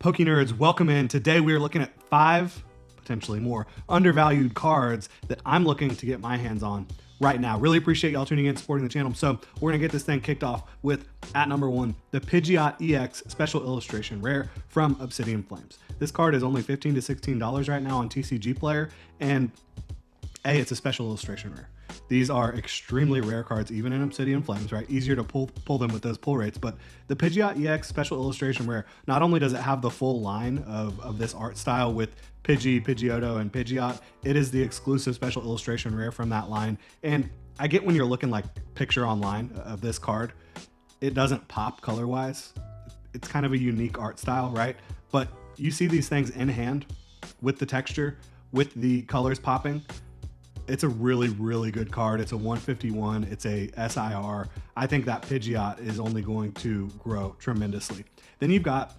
Poke Nerds, welcome in. Today we are looking at 5, potentially more, undervalued cards that I'm looking to get my hands on right now. Really appreciate y'all tuning in, supporting the channel. So we're gonna get this thing kicked off with, at number 1, the Pidgeot EX Special Illustration Rare from Obsidian Flames. This card is only $15 to $16 right now on TCG Player, and it's a special illustration rare. These are extremely rare cards, even in Obsidian Flames, right? Easier to pull them with those pull rates. But the Pidgeot EX Special Illustration Rare, not only does it have the full line of this art style with Pidgey, Pidgeotto, and Pidgeot, it is the exclusive special illustration rare from that line. And I get when you're looking like picture online of this card, it doesn't pop color-wise. It's kind of a unique art style, right? But you see these things in hand with the texture, with the colors popping. It's a really, really good card. It's a 151. It's a SIR. I think that Pidgeot is only going to grow tremendously. Then you've got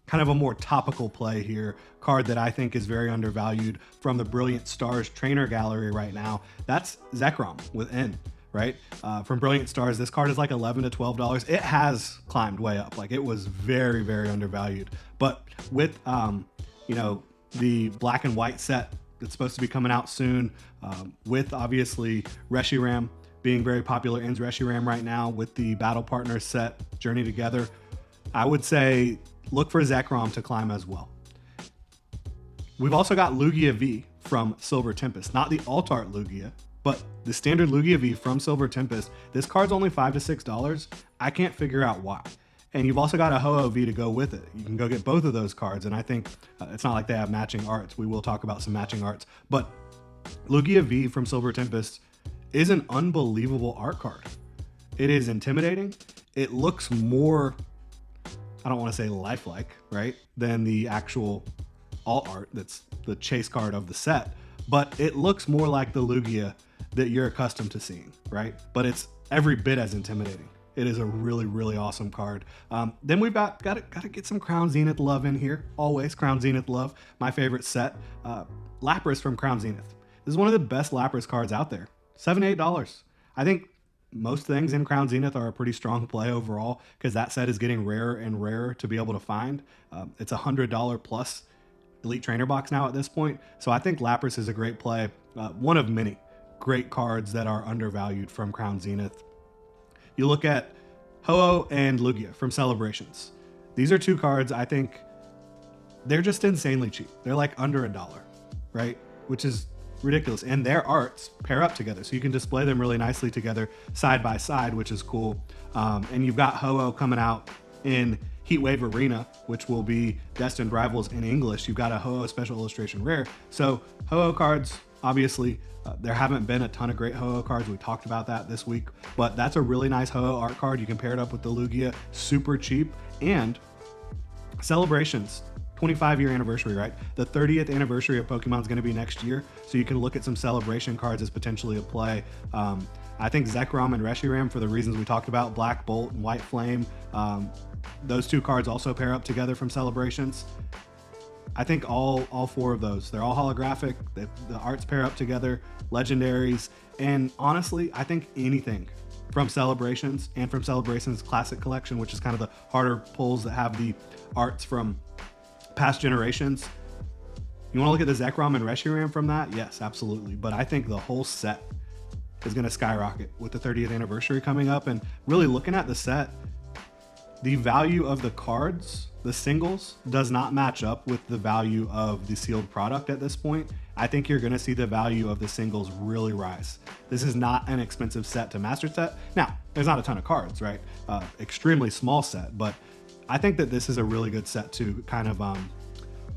kind of a more topical play here, card that I think is very undervalued from the Brilliant Stars Trainer Gallery right now. That's Zekrom with N, right? From Brilliant Stars, this card is like $11 to $12. It has climbed way up. Like, it was very, very undervalued. But with, the black and white set that's supposed to be coming out soon, with obviously Reshiram being very popular in Reshiram right now, with the Battle Partners set Journey Together, I would say look for Zekrom to climb as well. We've also got Lugia V from Silver Tempest, not the alt art Lugia, but the standard Lugia V from Silver Tempest. This card's only $5 to $6. I can't figure out why. And you've also got a Ho-Oh V to go with it. You can go get both of those cards, and I think it's not like they have matching arts. We will talk about some matching arts, but Lugia V from Silver Tempest is an unbelievable art card. It is intimidating. It looks more, I don't want to say lifelike, right, than the actual alt art that's the chase card of the set, but it looks more like the Lugia that you're accustomed to seeing, right? But it's every bit as intimidating. It is a really, really awesome card. Then we've got to get some Crown Zenith love in here. Always Crown Zenith love. My favorite set, Lapras from Crown Zenith. This is one of the best Lapras cards out there. $7 to $8. I think most things in Crown Zenith are a pretty strong play overall, because that set is getting rarer and rarer to be able to find. It's a $100 plus Elite Trainer box now at this point. So I think Lapras is a great play. One of many great cards that are undervalued from Crown Zenith. You look at Ho-Oh and Lugia from Celebrations. These are two cards, I think, they're just insanely cheap. They're like under $1, right? Which is ridiculous. And their arts pair up together, so you can display them really nicely together side by side, which is cool. And you've got Ho-Oh coming out in Heatwave Arena, which will be Destined Rivals in English. You've got a Ho-Oh Special Illustration Rare. So Ho-Oh cards, obviously, there haven't been a ton of great Ho-Oh cards. We talked about that this week, but that's a really nice Ho-Oh art card. You can pair it up with the Lugia, super cheap. And Celebrations, 25-year anniversary, right? The 30th anniversary of Pokemon is going to be next year, so you can look at some celebration cards as potentially a play. I think Zekrom and Reshiram, for the reasons we talked about, Black Bolt and White Flame, those two cards also pair up together from Celebrations. I think all 4 of those, they're all holographic. The arts pair up together, legendaries, and honestly, I think anything from Celebrations and from Celebrations Classic Collection, which is kind of the harder pulls that have the arts from past generations. You want to look at the Zekrom and Reshiram from that? Yes, absolutely. But I think the whole set is going to skyrocket with the 30th anniversary coming up. And really looking at the set, the value of the cards, the singles, does not match up with the value of the sealed product at this point. I think you're going to see the value of the singles really rise. This is not an expensive set to master set. Now, there's not a ton of cards, right? Extremely small set, but I think that this is a really good set to kind of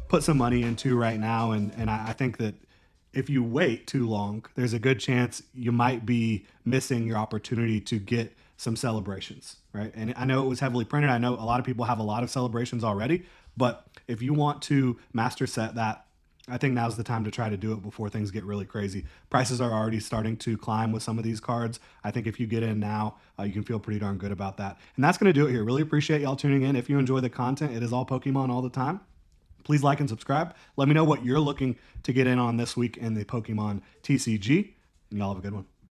put some money into right now. And I think that if you wait too long, there's a good chance you might be missing your opportunity to get some celebrations, right? And I know it was heavily printed. I know a lot of people have a lot of celebrations already, but if you want to master set that, I think now's the time to try to do it before things get really crazy. Prices are already starting to climb with some of these cards. I think if you get in now, you can feel pretty darn good about that. And that's going to do it here. Really appreciate y'all tuning in. If you enjoy the content, it is all Pokemon all the time. Please like and subscribe. Let me know what you're looking to get in on this week in the Pokemon TCG, and y'all have a good one.